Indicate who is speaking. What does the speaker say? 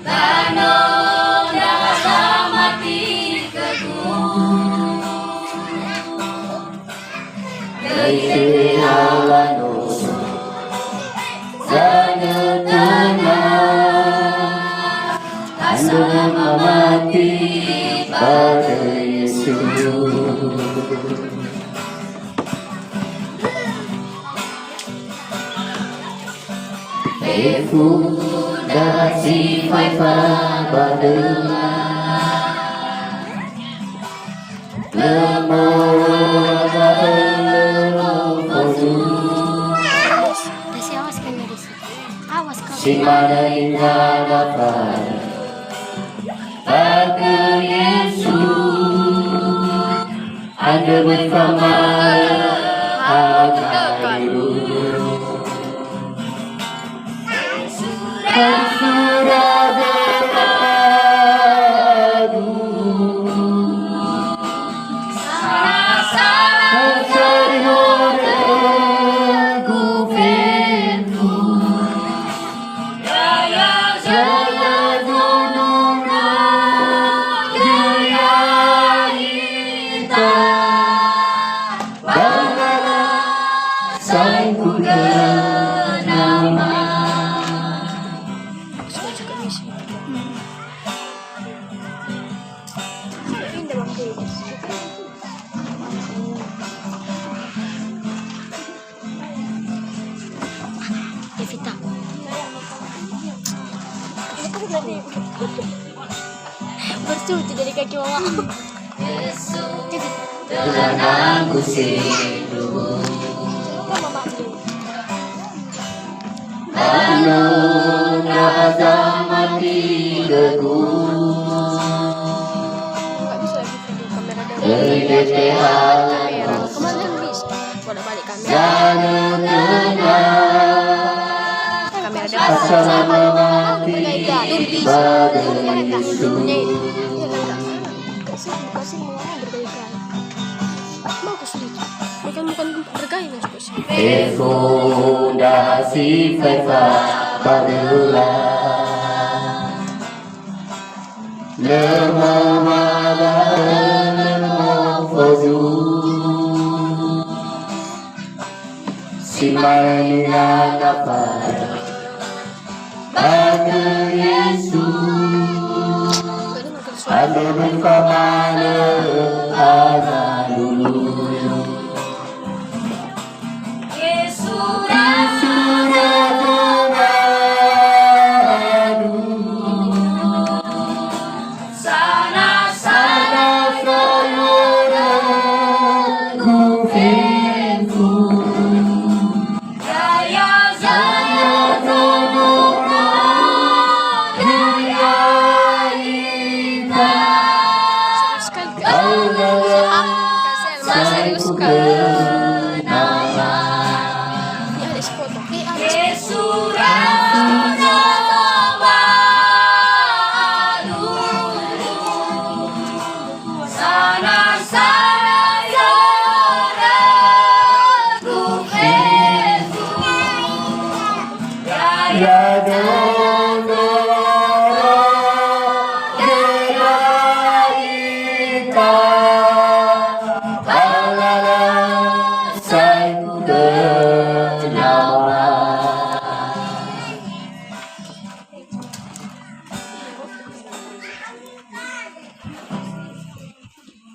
Speaker 1: Tanong nakamati kegung Dari alano Sana tanah Anda mati pada Yesus Efu Dasi Faifa Badela Lemah Badela Fozu
Speaker 2: Desi awas kan ya Desi. Awas kau.
Speaker 1: Simana indah dapat Pada Yesus Anda bersama Al-Qadiru Surah berpadu Mencari orang gufentu Jaya gunung Jaya intan Bangala sang kuda nama
Speaker 2: Evita. Bersuci dari kaki mama.
Speaker 1: Tuhan aku sindu Anu rasa mati gegung
Speaker 2: Enggak bisa lagi video kamera dan
Speaker 1: Berdetehan
Speaker 2: kemana bisa? Boleh balik kamera.
Speaker 1: Janu tenang
Speaker 2: Kamera dan
Speaker 1: Asal mati pada Yesus
Speaker 2: kasih mau berkali-kali. Mau ke sini. Bukan bergaya mas bos.
Speaker 1: Fondasi Faifa Badela Lemah Lemah Fozu Simania dapat Pada Yesus Ada bersama ada dulu
Speaker 2: Serius kan?